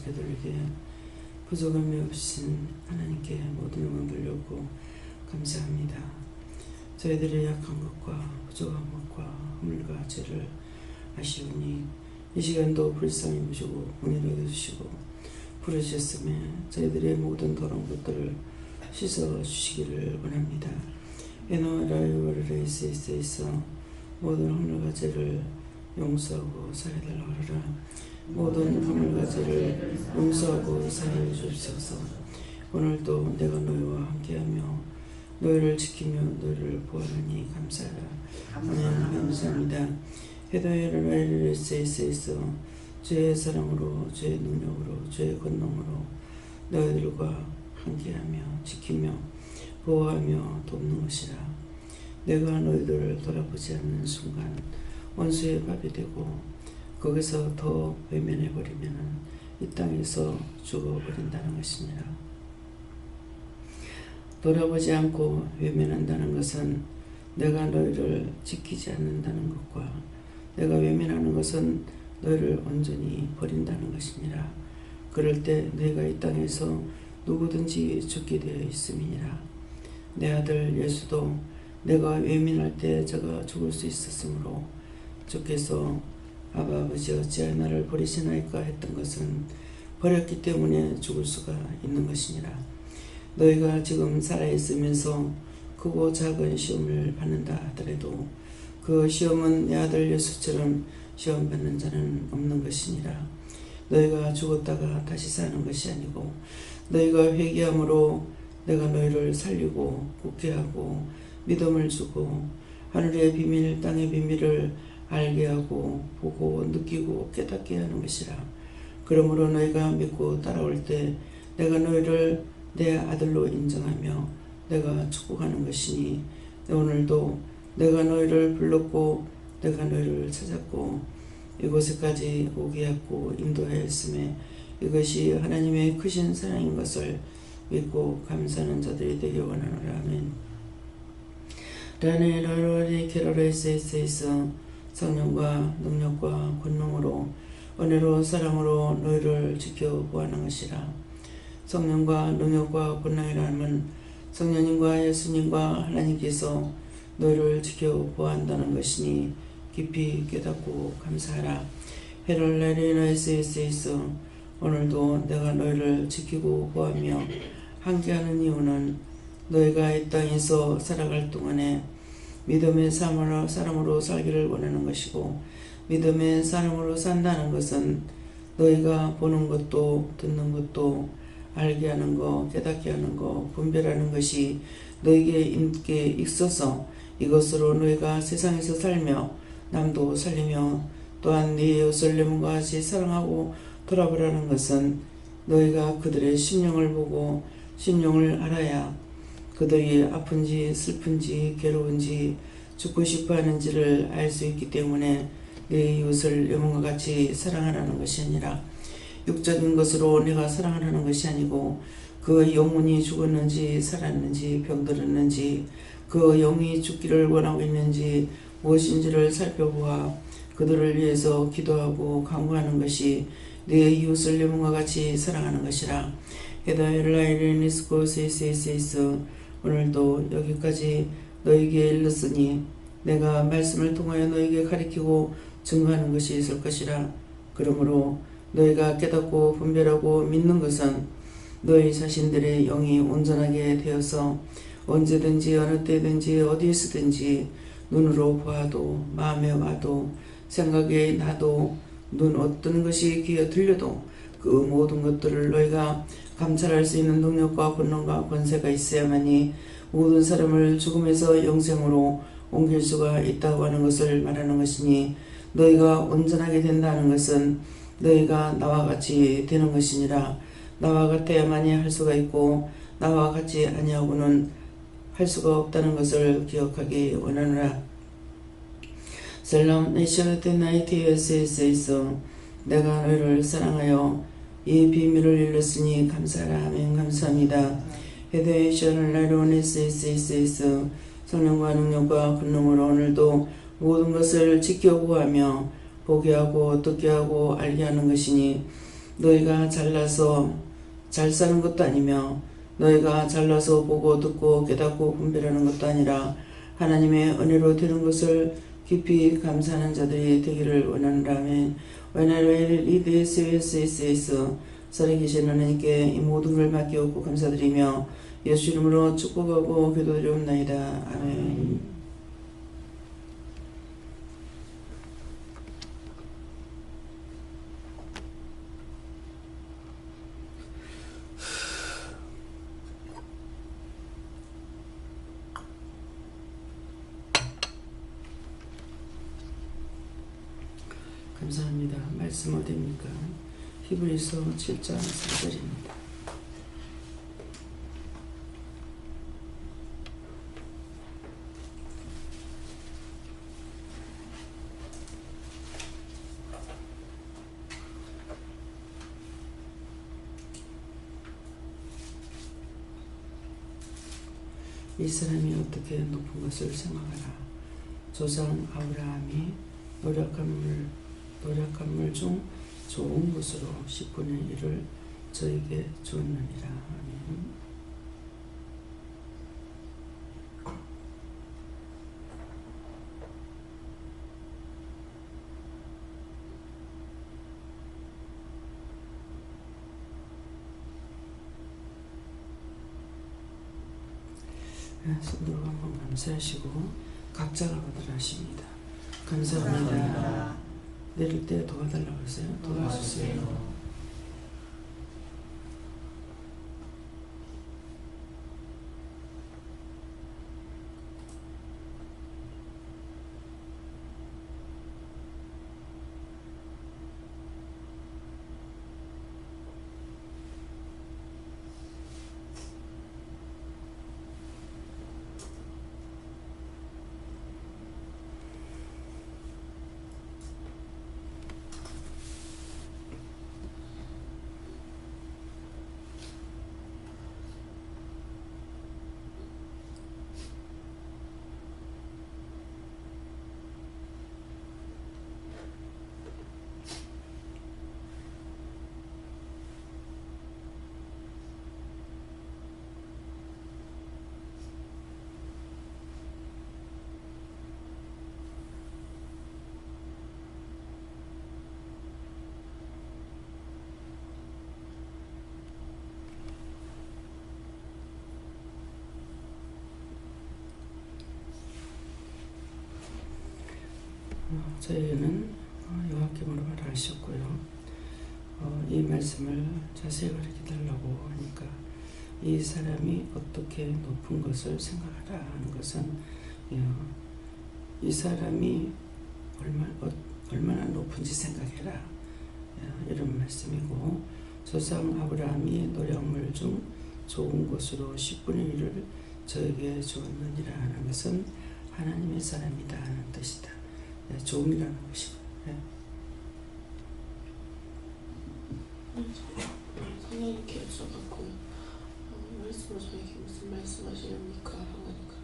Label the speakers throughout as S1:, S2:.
S1: 지켜드리게 부족함이 없으신 하나님께 모든 영광 돌렸고 감사합니다. 저희들의 약한 것과 부족한 것과 허물과 죄를 아시오니 이 시간도 불쌍히 보시고 은혜를 여겨주시고 부르셨음에 저희들의 모든 더러운 것들을 씻어주시기를 원합니다. 에노라이오르레이스에서 모든 허물과 죄를 용서하고 사해달라고 하라. 모든 허물과 죄를 용서하고 사해 주옵소서. 오늘도 내가 너희와 함께하며 너희를 지키며 너희를 보호하니 감사하라. 아멘. 감사합니다. 헤더에라이르세이스에서 주의 사랑으로 주의 능력으로 주의 권능으로 너희들과 함께하며 지키며 보호하며 돕는 것이라. 내가 너희들을 돌아보지 않는 순간 원수의 밥이 되고 거기서 더 외면해버리면 이 땅에서 죽어버린다는 것이니라. 돌아보지 않고 외면한다는 것은 내가 너희를 지키지 않는다는 것과 내가 외면하는 것은 너희를 온전히 버린다는 것이니라. 그럴 때 너희가 이 땅에서 누구든지 죽게 되어 있음이니라. 내 아들 예수도 내가 외면할 때 저가 죽을 수 있었으므로 주께서 아바 아버지 어찌하여 나를 버리시나이까 했던 것은 버렸기 때문에 죽을 수가 있는 것이니라. 너희가 지금 살아있으면서 크고 작은 시험을 받는다 하더라도 그 시험은 내 아들 예수처럼 시험 받는 자는 없는 것이니라. 너희가 죽었다가 다시 사는 것이 아니고 너희가 회개함으로 내가 너희를 살리고 굳게 하고 믿음을 주고 하늘의 비밀 땅의 비밀을 알게 하고 보고 느끼고 깨닫게 하는 것이라. 그러므로 너희가 믿고 따라올 때 내가 너희를 내 아들로 인정하며 내가 축복하는 것이니 오늘도 내가 너희를 불렀고 내가 너희를 찾았고 이곳에까지 오게 했고 인도하였음에 이것이 하나님의 크신 사랑인 것을 믿고 감사하는 자들이 되길 원하노라. 아멘. 라네 라로리 케로레스에서 성령과 능력과 권능으로 은혜로 사랑으로 너희를 지켜 보호하는 것이라. 성령과 능력과 권능이라면 성령님과 예수님과 하나님께서 너희를 지켜 보호한다는 것이니 깊이 깨닫고 감사하라. 헤럴레리나이스에서 오늘도 내가 너희를 지키고 보호하며 함께하는 이유는 너희가 이 땅에서 살아갈 동안에 믿음의 사람으로 살기를 원하는 것이고 믿음의 사람으로 산다는 것은 너희가 보는 것도 듣는 것도 알게 하는 것, 깨닫게 하는 것, 분별하는 것이 너희에게 있어서 이것으로 너희가 세상에서 살며 남도 살리며 또한 네 예루살렘과 같이 사랑하고 돌아보라는 것은 너희가 그들의 심령을 보고 심령을 알아야 그들이 아픈지 슬픈지 괴로운지 죽고 싶어 하는지를 알 수 있기 때문에 네 이웃을 영혼과 같이 사랑하라는 것이 아니라 육적인 것으로 내가 사랑하라는 것이 아니고 그 영혼이 죽었는지 살았는지 병들었는지 그 영이 죽기를 원하고 있는지 무엇인지를 살펴보아 그들을 위해서 기도하고 간구하는 것이 내 이웃을 영혼과 같이 사랑하는 것이라. 에다엘라이르니스코세세세서 오늘도 여기까지 너에게 일렀으니 내가 말씀을 통하여 너에게 가리키고 증거하는 것이 있을 것이라. 그러므로 너희가 깨닫고 분별하고 믿는 것은 너희 자신들의 영이 온전하게 되어서 언제든지 어느 때든지 어디에서든지 눈으로 보아도 마음에 와도 생각에 나도 눈 어떤 것이 귀에 들려도 그 모든 것들을 너희가 감찰할 수 있는 능력과 권능과 권세가 있어야만이 모든 사람을 죽음에서 영생으로 옮길 수가 있다고 하는 것을 말하는 것이니 너희가 온전하게 된다는 것은 너희가 나와 같이 되는 것이니라. 나와 같아야만이 할 수가 있고 나와 같이 아니하고는 할 수가 없다는 것을 기억하기 원하노라. 셀람 네셔트 나이티에스에서 내가 너희를 사랑하여 이 비밀을 일렀으니 감사하라. 아멘. 감사합니다. 헤데이션을 나이로네스에서 성령과 능력과 권능으로 오늘도 모든 것을 지켜보하며 보게 하고 듣게 하고 알게 하는 것이니 너희가 잘나서 잘 사는 것도 아니며 너희가 잘나서 보고 듣고 깨닫고 분별하는 것도 아니라 하나님의 은혜로 되는 것을 깊이 감사하는 자들이 되기를 원하노라면 왜냐하면 이 데스에서 살아계신 하나님께 이 모든 걸 맡기옵고 감사드리며 예수 이름으로 축복하고 기도드리옵나이다. 아멘. 감사합니다. 말씀 어디입니까? 히브리서 7장 4절입니다. 이 사람이 어떻게 높은 것을 생각하라. 조상 아브라함이 노력한 물 중 좋은 것으로 10분의 1을 저에게 주었느니라. 아멘. 손으로 한번 감사하시고 각자가 받으라십니다. 감사합니다. 내릴 때 도와달라고 했어요. 도와주세요. 저희는 요한계모로 말하셨고요. 이 말씀을 자세히 가르쳐달라고 하니까 이 사람이 어떻게 높은 것을 생각하라 하는 것은 이 사람이 얼마나 높은지 생각해라 이런 말씀이고, 조상 아브라함이 노력물 중 좋은 것으로 10분의 1을 저에게 주었느니라 하는 것은 하나님의 사람이다 하는 뜻이다. 종이라는 것이고.
S2: 성령님께 여쭤봤고 말씀을 저에게 무슨 말씀하시렵니까? 하니까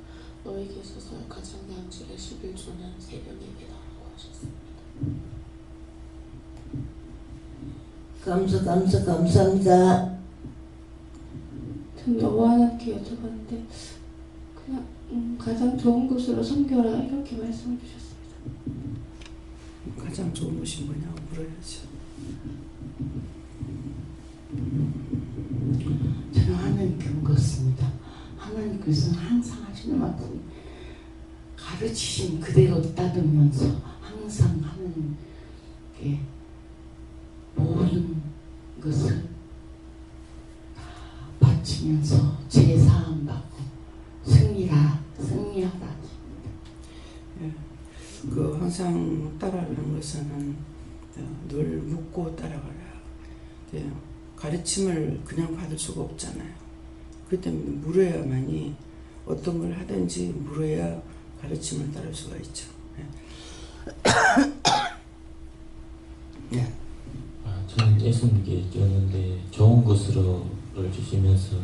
S2: 너에게 있어서 가장 양질의 11조는 새벽 예배다라고 하셨습니다.
S3: 감사합니다.
S2: 전 여호와 하나님께 여쭤봤는데 그냥 가장 좋은 곳으로 섬겨라 이렇게 말씀해 주셨습니다.
S1: 가장 좋은 것이 뭐냐고 물어야죠.
S3: 저는 하나님께 묻었습니다. 하나님께서는 항상 하시는 말씀 가르치신 그대로 따르면서 항상 하나님께 모든 것을 바치면서 제사함 받고 승리하다.
S1: 항상 따라가는 것은 늘 묻고 따라가라. 가르침을 그냥 받을 수가 없잖아요. 그렇기 때문에 물어야만이, 어떤 걸 하든지 물어야 가르침을 따를 수가 있죠.
S4: 저는 예수님께 줬는데 좋은 것으로를 주시면서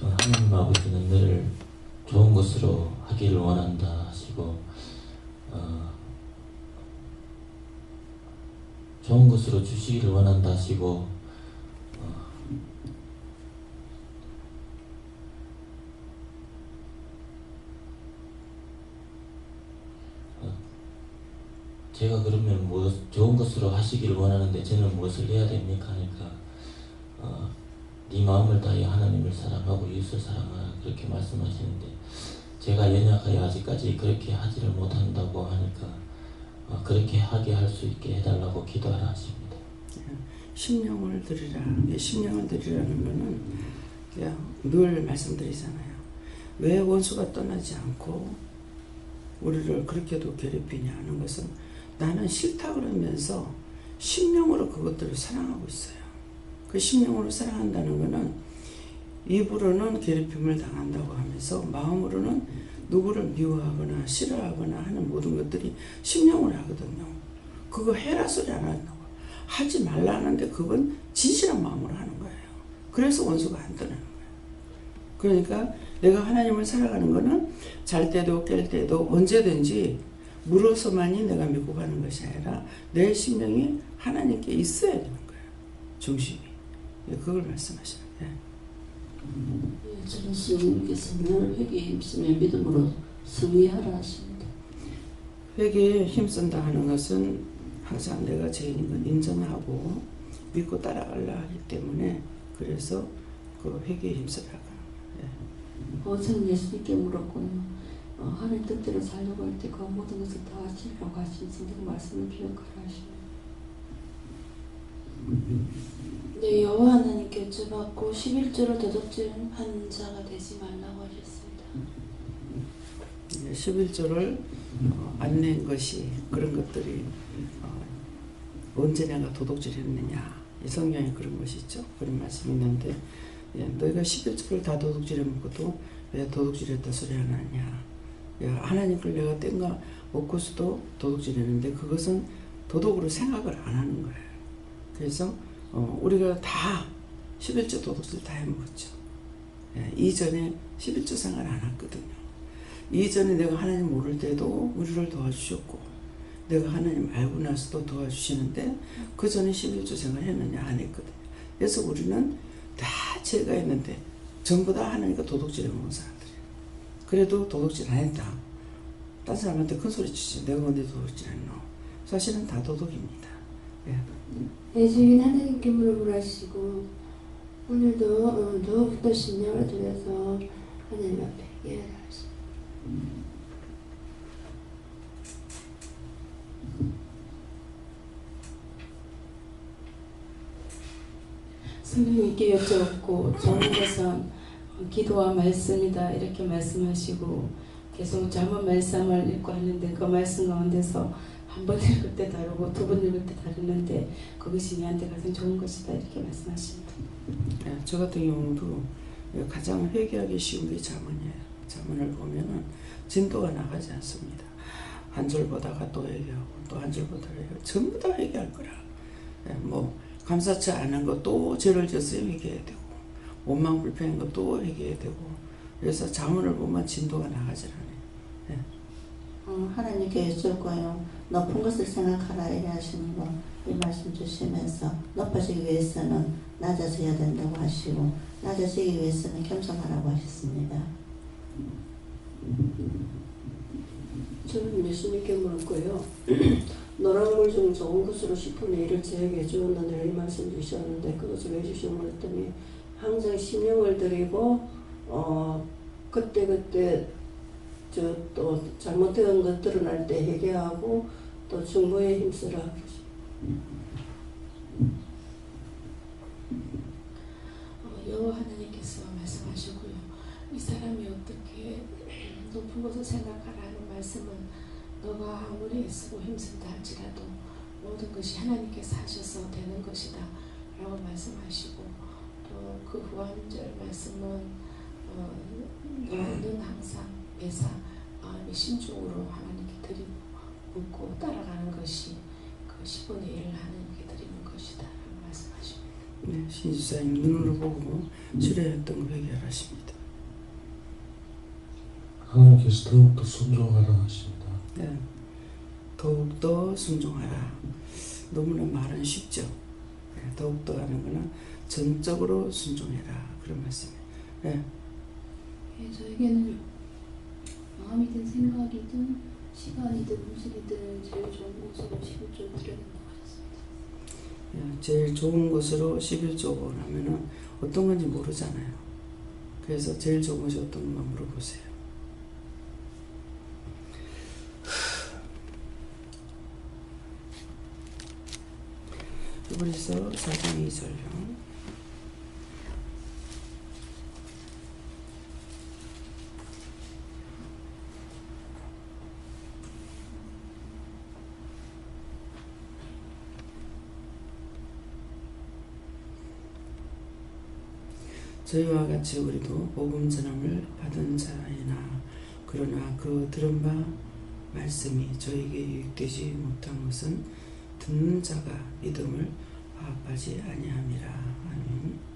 S4: 하나님 아버지는 늘 좋은 것으로 하기를 원한다 하시고, 좋은 것으로 주시기를 원한다 하시고, 제가 그러면 뭐 좋은 것으로 하시기를 원하는데 저는 무엇을 해야 됩니까? 하니까 네 마음을 다해 하나님을 사랑하고 이웃을 사랑하라 그렇게 말씀하시는데 제가 연약하여 아직까지 그렇게 하지를 못한다고 하니까 그렇게 하게 할 수 있게 해달라고 기도하라 하십니다.
S1: 심령을 드리라. 심령을 드리라는 거는 그냥 늘 말씀드리잖아요. 왜 원수가 떠나지 않고 우리를 그렇게도 괴롭히냐 하는 것은 나는 싫다 그러면서 심령으로 그것들을 사랑하고 있어요. 그 심령으로 사랑한다는 거는 입으로는 괴롭힘을 당한다고 하면서 마음으로는 누구를 미워하거나 싫어하거나 하는 모든 것들이 심령으로 하거든요. 그거 해라 소리 안 한다고. 하지 말라 하는데 그건 진실한 마음으로 하는 거예요. 그래서 원수가 안 떠나는 거예요. 그러니까 내가 하나님을 살아가는 거는 잘 때도 깰 때도 언제든지 물어서만이 내가 믿고 가는 것이 아니라 내 심령이 하나님께 있어야 되는 거예요. 중심이. 그걸 말씀하시는 거예요.
S3: 저는 스님께서 늘 회개에 힘쓰며 믿음으로 승리하라 하십니다.
S1: 회개에 힘쓴다 하는 것은 항상 내가 죄인인 건 인정하고 믿고 따라가려 하기 때문에 그래서 그 회개에 힘쓰라고 하는 거예요.
S3: 저는 예수님께 물었고요. 하나님 뜻대로 살려고 할 때 그 모든 것을 다 하시라고 하신 성경 말씀을 기억하라 하십니다.
S2: 네, 여호와 하나님께 여쭤봤고 11조를 도둑질한 자가 되지 말라고 하셨습니다.
S1: 11조를 안 낸 것이 그런 것들이 언제 내가 도둑질했느냐 이 성경에 그런 것이 있죠. 그런 말씀이 있는데 너희가 11조를 다 도둑질해 먹고도 왜 도둑질했다 소리 안 하냐. 하나님 걸 내가 땡가 먹고서도 도둑질했는데 그것은 도둑으로 생각을 안 하는 거예요. 그래서 우리가 다 11조 도둑질 다 해먹었죠. 이전에 11조 생활 안 했거든요. 이전에 내가 하나님 모를 때도 우리를 도와주셨고 내가 하나님 알고 나서도 도와주시는데 그 전에 11조 생활 했느냐 안 했거든요. 그래서 우리는 다 죄가 있는데 전부 다 하나님과 도둑질해 먹은 사람들이에요. 그래도 도둑질 안 했다. 딴 사람한테 큰 소리 치지. 내가 언제 도둑질 했노. 사실은 다 도둑입니다.
S2: 주인 하나님께 무릎을 하시고 오늘도 더욱더 심령을 들여서 하나님 앞에 예배를 하십니다.
S3: 성령님께 여쭤봤고 좋은 것은 기도와 말씀이다 이렇게 말씀하시고 계속 잘못 말씀을 읽고 하는데 그 말씀 가운데서 한 번 읽을 때 다르고 두 번 읽을 때 다르는데 그것이 내한테 가장 좋은 것이다 이렇게 말씀하십니다.
S1: 저 같은 경우도 가장 회개하기 쉬운 게 잠언이에요. 잠언을 보면은 진도가 나가지 않습니다. 한 절 보다가 또 회개하고 또 한 절 보다가 회개하고 전부 다 회개할 거라. 뭐 감사치 않은 거 또 죄를 졌어야 회개해야 되고 원망 불평한 거 또 회개해야 되고 그래서 잠언을 보면 진도가 나가지 않아요.
S3: 하나님께 여쭤고요. 높은 것을 생각하라 이래 하시는 거 이 말씀 주시면서 높아지기 위해서는 낮아져야 된다고 하시고 낮아지기 위해서는 겸손하라고 하셨습니다.
S5: 저는 예수님께 물었고요. 노란물 중 좋은 것으로 10분의 1을 제에게 주었느니라 이 말씀 주셨는데 그것을 왜 주시고 그랬더니 항상 심령을 드리고 그때 또 잘못된 것 드러날 때 회개하고 또 중보에 힘쓰라.
S2: 여호와 하나님께서 말씀하시고요. 이 사람이 어떻게 높은 것을 생각하라 하는 말씀은 너가 아무리 애쓰고 힘쓴다 할지라도 모든 것이 하나님께서 하셔서 되는 것이다 라고 말씀하시고 또 그 후한절 말씀은 너는 항상 매사 마음의 심중으로 하나님께 드리고 묻고 따라가는 것이 그 10분의 1을 하나님께 드리는 것이다 라고 말씀하십니다.
S1: 네, 신지사님 눈으로 보고 수련했던 거 회개하십니다.
S6: 하나님께서 더욱더 순종하라 하십니다.
S1: 네, 더욱더 순종하라. 너무나 말은 쉽죠. 네, 더욱더 하는 거는 전적으로 순종해라 그런 말씀이에요. 네.
S2: 저에게는 마음이든 생각이든 시간이든 음식이든 제일 좋은 곳으로 11조 드려야 된다고 하셨습니다.
S1: 제일 좋은 곳으로 11조 하면은 어떤 건지 모르잖아요. 그래서 제일 좋은 것이 어떤 것만 물어보세요. 히브리서 4장 2절요. 저희와 같이 우리도 복음 전함을 받은 자이나 그러나 그 들은 바 말씀이 저에게 유익되지 못한 것은 듣는 자가 믿음을 화합하지 아니함이라. 아멘.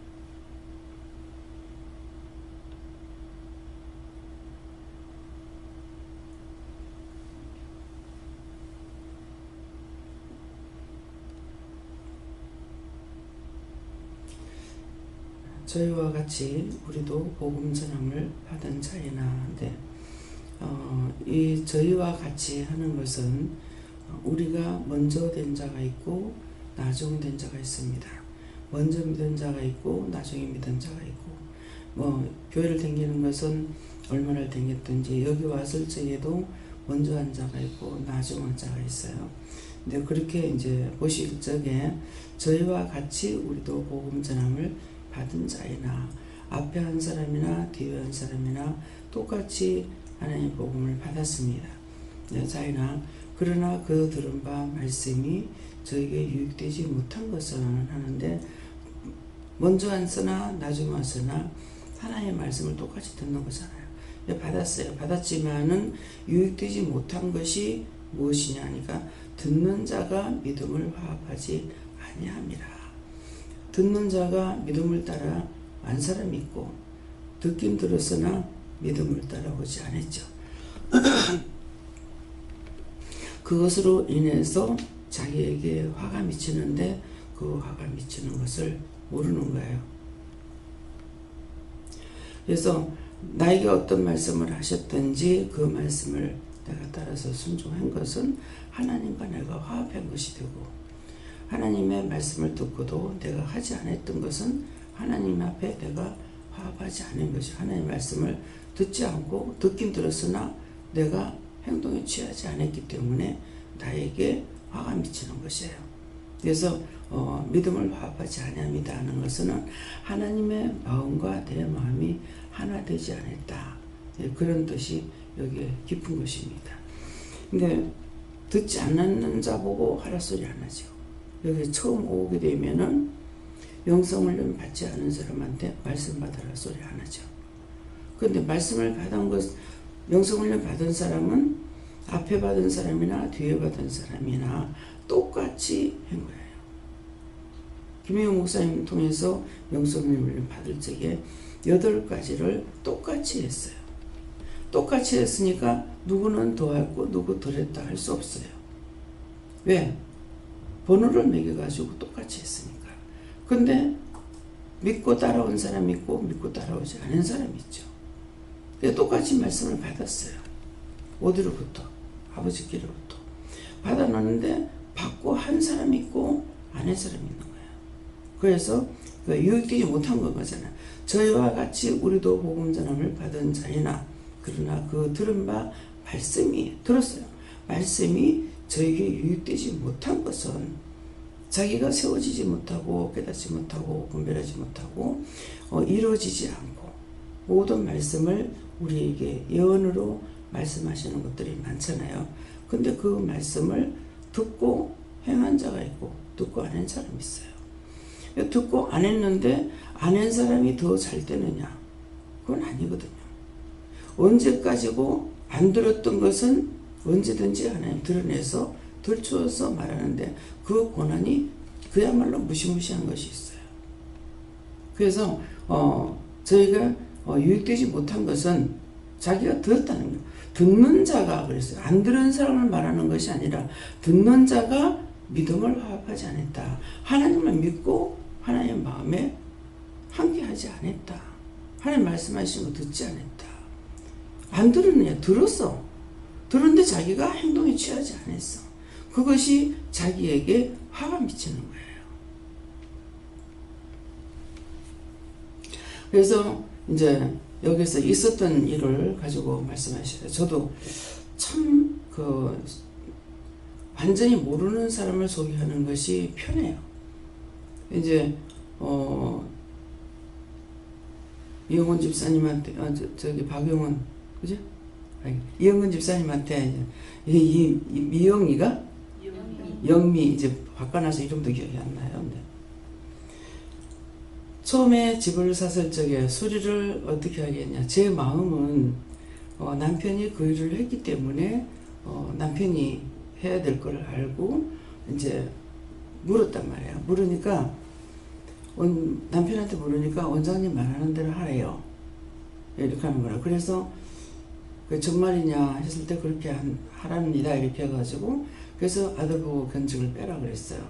S1: 저희와 같이 우리도 복음 전함을 받은 자이나인데 이 저희와 같이 하는 것은 우리가 먼저 된 자가 있고 나중 된 자가 있습니다. 먼저 믿은 자가 있고 나중에 믿은 자가 있고 교회를 다니는 것은 얼마나 다녔든지 여기 왔을 적에도 먼저 한 자가 있고 나중 한 자가 있어요. 근데 그렇게 이제 보실 적에 저희와 같이 우리도 복음 전함을 받은 자이나 앞에 한 사람이나 뒤에 한 사람이나 똑같이 하나님의 복음을 받았습니다. 자이나 그러나 그 들은 바 말씀이 저에게 유익되지 못한 것은 하는데 먼저 왔으나 나중에 왔으나 하나님의 말씀을 똑같이 듣는 거잖아요. 받았어요. 받았지만은 유익되지 못한 것이 무엇이냐 하니까 듣는 자가 믿음을 화합하지 아니함이라. 듣는 자가 믿음을 따라 안 사람이 있고 듣긴 들었으나 믿음을 따라오지 않았죠. 그것으로 인해서 자기에게 화가 미치는데 그 화가 미치는 것을 모르는 거예요. 그래서 나에게 어떤 말씀을 하셨든지 그 말씀을 내가 따라서 순종한 것은 하나님과 내가 화합한 것이 되고 하나님의 말씀을 듣고도 내가 하지 않았던 것은 하나님 앞에 내가 화합하지 않은 것이 하나님의 말씀을 듣지 않고 듣긴 들었으나 내가 행동에 취하지 않았기 때문에 나에게 화가 미치는 것이에요. 그래서 믿음을 화합하지 아니합니다 하는 것은 하나님의 마음과 내 마음이 하나 되지 않았다. 그런 뜻이 여기에 깊은 것입니다. 근데 듣지 않는 자 보고 하라 소리 안 하죠. 여기 처음 오게 되면은 영성훈련 받지 않은 사람한테 말씀 받으라 소리 안 하죠. 그런데 말씀을 받은 것, 영성훈련 받은 사람은 앞에 받은 사람이나 뒤에 받은 사람이나 똑같이 한 거예요. 김혜영 목사님 통해서 영성훈련 받을 적에 8가지를 똑같이 했어요. 똑같이 했으니까 누구는 더 했고 누구 덜 했다 할 수 없어요. 왜? 번호를 매겨가지고 똑같이 했으니까. 근데 믿고 따라온 사람이 있고 믿고 따라오지 않은 사람이 있죠. 똑같이 말씀을 받았어요. 어디로부터? 아버지께로부터. 받아놨는데 받고 한 사람이 있고 안 한 사람이 있는 거예요. 그래서 유익되지 못한 거잖아요. 저희와 같이 우리도 복음 전함을 받은 자이나 그러나 그 들은 바 말씀이 들었어요. 말씀이 저에게 유익되지 못한 것은 자기가 세워지지 못하고 깨닫지 못하고 분별하지 못하고 이루어지지 않고 모든 말씀을 우리에게 예언으로 말씀하시는 것들이 많잖아요. 근데 그 말씀을 듣고 행한 자가 있고 듣고 안 한 사람이 있어요. 듣고 안 했는데 안 한 사람이 더 잘 되느냐? 그건 아니거든요. 언제까지고 안 들었던 것은 언제든지 하나님 드러내서 들추어서 말하는데 그 고난이 그야말로 무시무시한 것이 있어요. 그래서 저희가 유익되지 못한 것은 자기가 들었다는 거예요. 듣는 자가 그랬어요. 안 들은 사람을 말하는 것이 아니라 듣는 자가 믿음을 화합하지 않았다. 하나님을 믿고 하나님의 마음에 함께하지 않았다. 하나님 말씀하신 거 듣지 않았다. 안 들었느냐? 들었어. 그런데 자기가 행동에 취하지 않았어. 그것이 자기에게 화가 미치는 거예요. 그래서 이제 여기서 있었던 일을 가지고 말씀하셔요. 저도 참 완전히 모르는 사람을 소개하는 것이 편해요. 이제 이영원 집사님한테 저기 박영원 그죠? 이영근 집사님한테 이 미영이가 영미 이제 바꿔놔서 이름도 기억이 안 나요. 근데 처음에 집을 샀을 적에 수리를 어떻게 하겠냐. 제 마음은 남편이 그 일을 했기 때문에 남편이 해야 될 걸 알고 이제 물었단 말이에요. 물으니까 남편한테 물으니까 원장님 말하는 대로 하래요. 이렇게 하는 거라. 그래서 정말이냐 했을 때 그렇게 하랍니다. 이렇게 해가지고 그래서 아들 보고 견적을 빼라 그랬어요.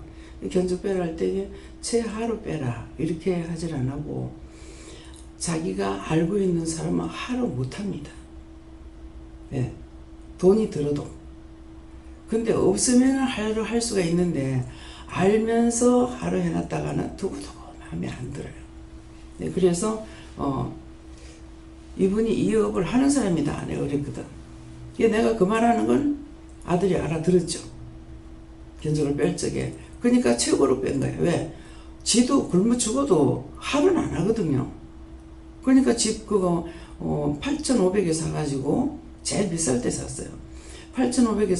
S1: 견적 빼라 할 때 최하로 빼라 이렇게 하질 안 하고 자기가 알고 있는 사람은 하루 못합니다. 네. 돈이 들어도. 근데 없으면 하루 할 수가 있는데 알면서 하루 해놨다가는 두고두고 마음에 안 들어요. 네. 그래서 이분이 이 업을 하는 사람이다. 안 해요. 그랬거든. 내가 그 말하는 건 아들이 알아들었죠. 견적을 뺄 적에. 그러니까 최고로 뺀 거예요. 왜? 지도 굶어 죽어도 하루는 안 하거든요. 그러니까 집 그거 8,500에 사가지고 제일 비쌀 때 샀어요. 8,500에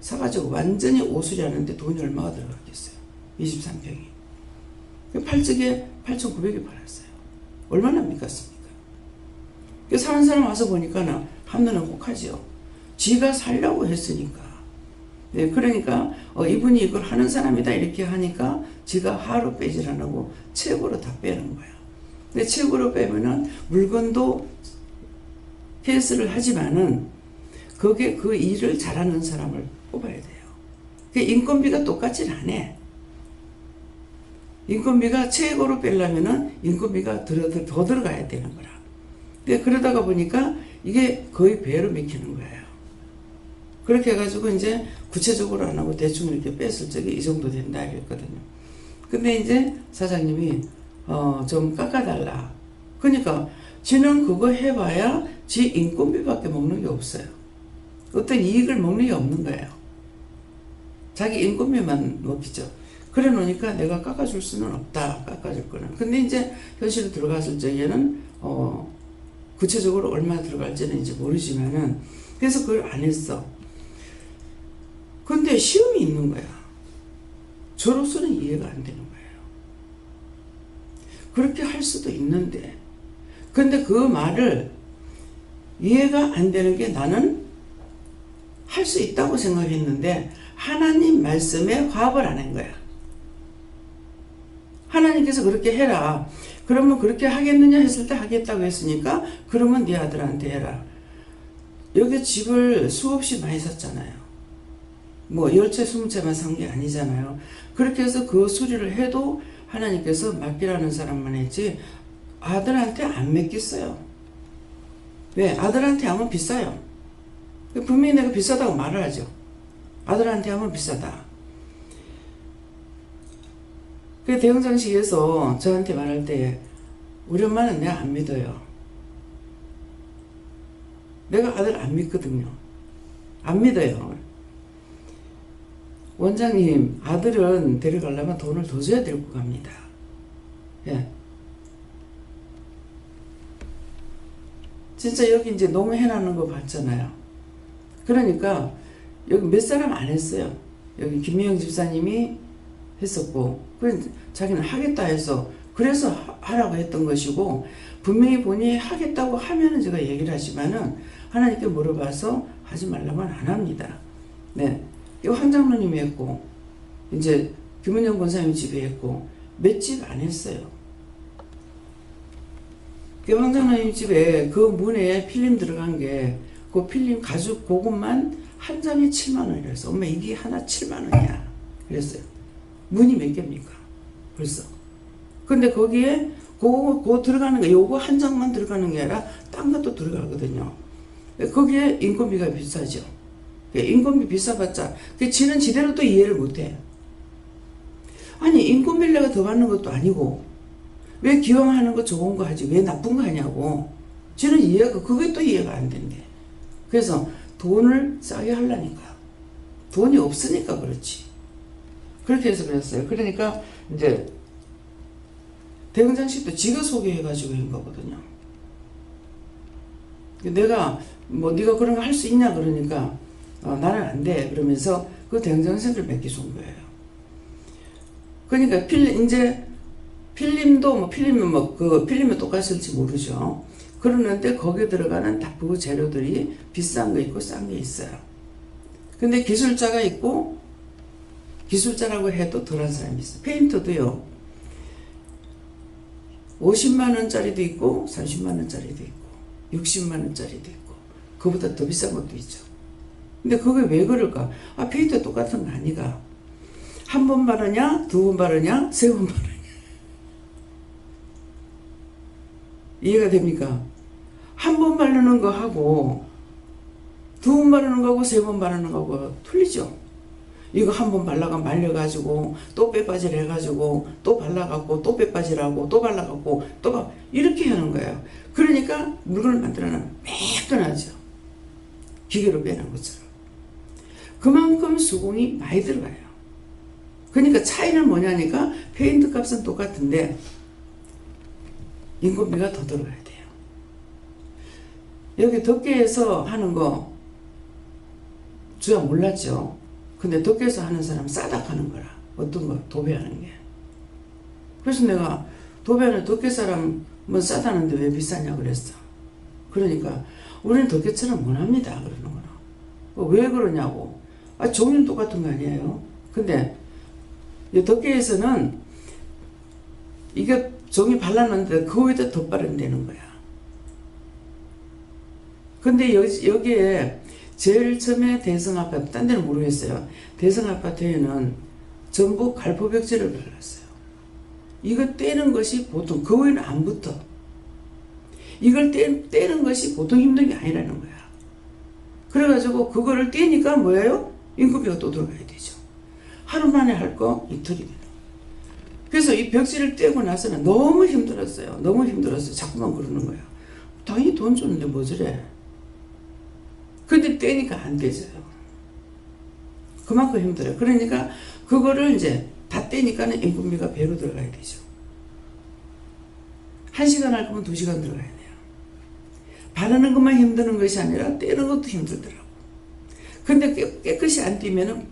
S1: 사가지고 완전히 오수리 하는데 돈이 얼마가 들어갔겠어요. 23평이. 팔적에 8,900에 팔았어요. 얼마나 믿겠습니까? 사는 사람 와서 보니까 한눈에 혹하지요. 지가 살려고 했으니까. 네, 그러니까 이분이 이걸 하는 사람이다 이렇게 하니까 지가 하루 빼질 안 하고 최고로 다 빼는 거야. 근데 최고로 빼면은 물건도 패스를 하지만은 거기에 그 일을 잘하는 사람을 뽑아야 돼요. 인건비가 똑같진 않아. 인건비가 최고로 빼려면은 인건비가 더 들어가야 되는 거라. 그러다가 보니까 이게 거의 배로 맥히는 거예요. 그렇게 해가지고 이제 구체적으로 안 하고 대충 이렇게 뺐을 적에 이 정도 된다 이랬거든요. 근데 이제 사장님이 좀 깎아달라. 그러니까 지는 그거 해봐야 지 인건비밖에 먹는 게 없어요. 어떤 이익을 먹는 게 없는 거예요. 자기 인건비만 먹기죠. 그래 놓으니까 내가 깎아줄 수는 없다. 깎아줄 거는. 근데 이제 현실로 들어갔을 적에는 구체적으로 얼마 들어갈지는 이제 모르지만은 그래서 그걸 안 했어. 근데 시험이 있는 거야. 저로서는 이해가 안 되는 거예요. 그렇게 할 수도 있는데 근데 그 말을 이해가 안 되는 게 나는 할 수 있다고 생각했는데 하나님 말씀에 화합을 안 한 거야. 하나님께서 그렇게 해라. 그러면 그렇게 하겠느냐 했을 때 하겠다고 했으니까 그러면 네 아들한테 해라. 여기 집을 수없이 많이 샀잖아요. 뭐 10채 20채만 산 게 아니잖아요. 그렇게 해서 그 수리를 해도 하나님께서 맡기라는 사람만 했지 아들한테 안 맡겼어요. 왜? 아들한테 하면 비싸요. 분명히 내가 비싸다고 말을 하죠. 아들한테 하면 비싸다. 그 대형장식에서 저한테 말할 때 우리 엄마는 내가 안 믿어요. 내가 아들 안 믿거든요. 안 믿어요. 원장님, 아들은 데려가려면 돈을 더 줘야 데리고 갑니다. 예. 진짜 여기 이제 농해놨는 거 봤잖아요. 그러니까 여기 몇 사람 안 했어요. 여기 김미영 집사님이 했었고, 자기는 하겠다 해서 그래서 하라고 했던 것이고, 분명히 본인이 하겠다고 하면은 제가 얘기를 하지만은 하나님께 물어봐서 하지 말라면 안 합니다. 네. 이 황장로님이 했고, 이제 김은영 권사님 집에 했고, 몇 집 안 했어요. 그 황장로님 집에 그 문에 필름 들어간 게, 그 필름 가죽 그것만 한 장에 7만원이랬어. 엄마 이게 하나 7만원이야. 그랬어요. 문이 몇 개입니까? 벌써. 근데 거기에 그거 들어가는 거, 요거 한 장만 들어가는 게 아니라 딴 것도 들어가거든요. 거기에 인건비가 비싸죠. 인건비 비싸봤자 지는 지대로 또 이해를 못해. 아니 인건비를 내가 더 받는 것도 아니고 왜 기왕 하는 거 좋은 거 하지 왜 나쁜 거 하냐고. 지는 이해가 그게 또 이해가 안 된대. 그래서 돈을 싸게 하려니까. 돈이 없으니까 그렇지. 그렇게 해서 그랬어요. 그러니까 이제 대흥장식도 지가 소개해가지고 한 거거든요. 내가 뭐 네가 그런 거 할 수 있냐 그러니까 나는 안 돼. 그러면서 그 대흥장식을 몇 개 준 거예요. 그러니까 이제 필름도 필름은 똑같을지 모르죠. 그러는데 거기에 들어가는 다 그 재료들이 비싼 거 있고 싼 게 있어요. 근데 기술자가 있고 기술자라고 해도 덜한 사람이 있어요. 페인터도요. 50만 원짜리도 있고 30만 원짜리도 있고 60만 원짜리도 있고 그보다 더 비싼 것도 있죠. 근데 그게 왜 그럴까? 페인터 똑같은 거 아니가. 한 번 바르냐? 두 번 바르냐? 세 번 바르냐? 이해가 됩니까? 한 번 바르는 거 하고 두 번 바르는 거하고 세 번 바르는 거하고 틀리죠. 이거 한 번 발라가 말려가지고 또 빼빠질 해가지고 또 발라갖고 또 빼빠질하고 또 발라갖고 또 이렇게 하는 거예요. 그러니까 물건을 만들어내면 매끈하죠. 기계로 빼는 것처럼. 그만큼 수공이 많이 들어가요. 그러니까 차이는 뭐냐니까 페인트 값은 똑같은데 인건비가 더 들어가야 돼요. 여기 덕계에서 하는 거 주야 몰랐죠. 근데 덕계에서 하는 사람 싸다 하는 거라. 어떤 거 도배하는 게. 그래서 내가 도배하는 덕계 사람은 싸다는데 왜 비싸냐 그랬어. 그러니까 우리는 덕계처럼 못합니다 그러는 거라. 왜 그러냐고. 종류는 똑같은 거 아니에요. 근데 이 덕계에서는 이게 종이 발랐는데 그 위에다 덧바르면 되는 거야. 근데 여기에 제일 처음에 대성아파트, 딴 데는 모르겠어요. 대성아파트에는 전부 갈포벽지를 발랐어요. 이거 떼는 것이 보통, 그 위에는 안 붙어. 이걸 떼는 것이 보통 힘든 게 아니라는 거야. 그래가지고 그거를 떼니까 뭐예요? 인건비가 또 들어가야 되죠. 하루 만에 할 거 이틀이 되는 거예요. 그래서 이 벽지를 떼고 나서는 너무 힘들었어요. 너무 힘들었어요. 자꾸만 그러는 거야. 당연히 돈 줬는데 뭐 저래. 근데 떼니까 안 되죠. 그만큼 힘들어요. 그러니까 그거를 이제 다 떼니까는 인건비가 배로 들어가야 되죠. 1시간 할 거면 2시간 들어가야 돼요. 바르는 것만 힘드는 것이 아니라 떼는 것도 힘들더라고. 근데 깨끗이 안 떼면은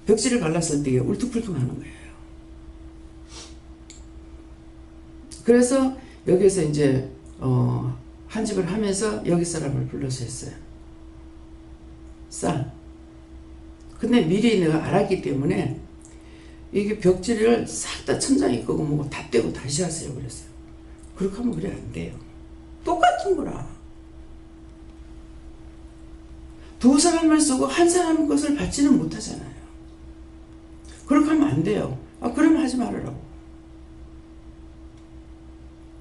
S1: 벽지를 발랐을 때 울퉁불퉁 하는 거예요. 그래서 여기서 이제 한 집을 하면서 여기 사람을 불러서 했어요. 근데 미리 내가 알았기 때문에 이게 벽지를 싹 다 천장에 끄고 뭐고 다 떼고 다시 하세요 그랬어요. 그렇게 하면 그래 안 돼요. 똑같은 거라. 두 사람만 쓰고 한 사람 것을 받지는 못하잖아요. 그렇게 하면 안 돼요. 그러면 하지 말으라고.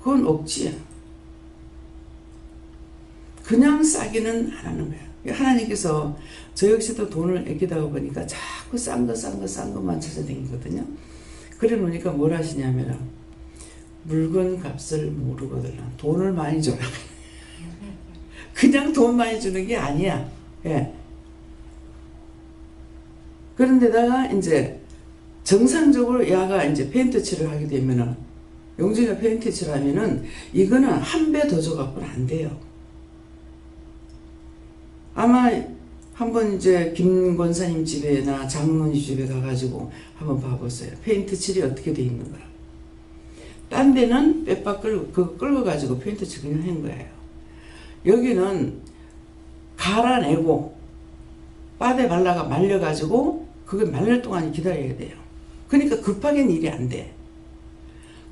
S1: 그건 억지야. 그냥 싸기는 안 하는 거야. 하나님께서 저 역시도 돈을 아끼다가 보니까 자꾸 싼 것만 찾아다니거든요. 그래 놓으니까 뭘 하시냐면 물건 값을 모르거든. 돈을 많이 줘라. 그냥 돈 많이 주는 게 아니야. 예. 그런데다가 이제 정상적으로 야가 이제 페인트 칠을 하게 되면은 용준이가 페인트 칠하면은 이거는 한 배 더 줘갖고는 안 돼요. 아마 한번 이제 김 권사님 집에나 장로님 집에 가가지고 한번 봐보세요. 페인트 칠이 어떻게 돼 있는가. 딴 데는 빼박을 그거 끌어가지고 페인트 칠 그냥 한 거예요. 여기는 갈아내고 바데 발라가 말려가지고 그게 말릴 동안 기다려야 돼요. 그러니까 급하게는 일이 안 돼.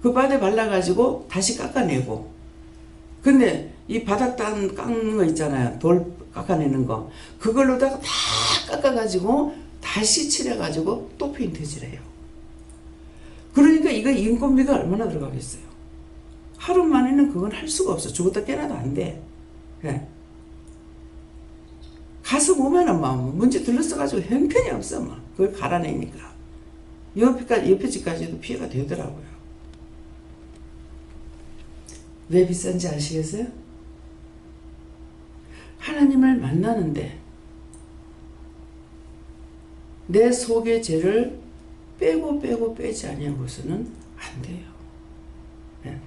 S1: 그 바데 발라가지고 다시 깎아내고. 근데 이 바닥 깎는 거 있잖아요. 돌 깎아내는 거. 그걸로다가 다 깎아가지고 다시 칠해가지고 또 페인트 칠해요. 그러니까 이거 인건비가 얼마나 들어가겠어요. 하루 만에는 그건 할 수가 없어. 죽었다 깨나도 안 돼. 그래. 가서 보면은 막 먼지 들러서가지고 형편이 없어. 막 그걸 갈아내니까 옆에 집까지도 피해가 되더라고요. 왜 비싼지 아시겠어요? 하나님을 만나는데 내 속의 죄를 빼고 빼지 아니하고서는 안 돼요. 네.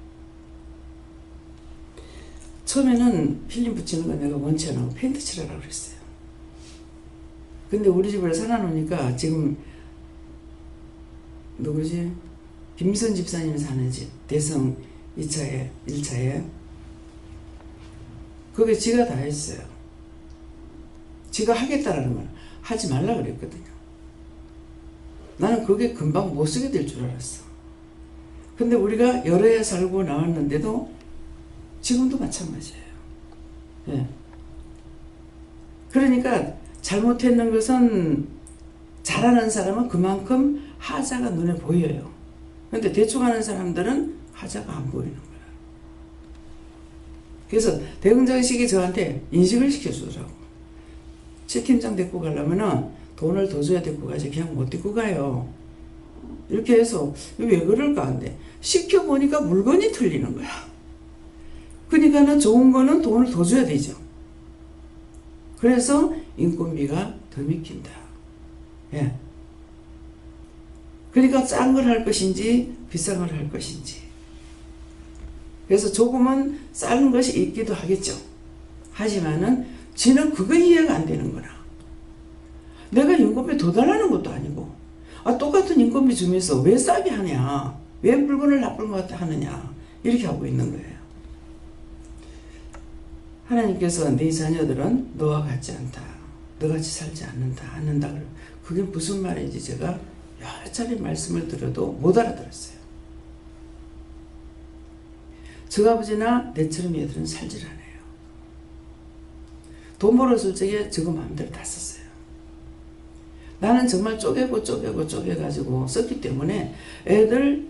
S1: 처음에는 필름 붙이는 거 내가 원치 안 하고 페인트 칠하라고 그랬어요. 근데 우리 집을 사놔놓으니까 지금 누구지? 김선 집사님 사는 집 대성 1차에 그게 지가 다 했어요. 지가 하겠다라는 건 하지 말라 그랬거든요. 나는 그게 금방 못 쓰게 될 줄 알았어. 근데 우리가 여러 해 살고 나왔는데도 지금도 마찬가지예요. 예. 그러니까 잘못했는 것은 잘하는 사람은 그만큼 하자가 눈에 보여요. 근데 대충 하는 사람들은 하자가 안 보이는 거야. 그래서 대흥장식이 저한테 인식을 시켜주더라고. 최 팀장 데리고 가려면은 돈을 더 줘야 데리고 가지 그냥 못 데리고 가요. 이렇게 해서 왜 그럴까 한데 시켜보니까 물건이 틀리는 거야. 그러니까는 좋은 거는 돈을 더 줘야 되죠. 그래서 인건비가 더 미킨다. 예. 그러니까 싼 걸 할 것인지 비싼 걸 할 것인지. 그래서 조금은 싼 것이 있기도 하겠죠. 하지만은 지는 그거 이해가 안 되는 거라. 내가 인건비 더 달라는 것도 아니고 똑같은 인건비 주면서 왜 싸게 하냐, 왜 물건을 나쁜 것 같아 하느냐, 이렇게 하고 있는 거예요. 하나님께서 네 자녀들은 너와 같지 않다, 너같이 살지 않는다. 그게 무슨 말인지 제가 여러 차례 말씀을 들어도 못 알아들었어요. 저 아버지나 내처럼 얘들은 살질 않아요. 돈 벌었을 적에 저거 마음대로 다 썼어요. 나는 정말 쪼개가지고 썼기 때문에 애들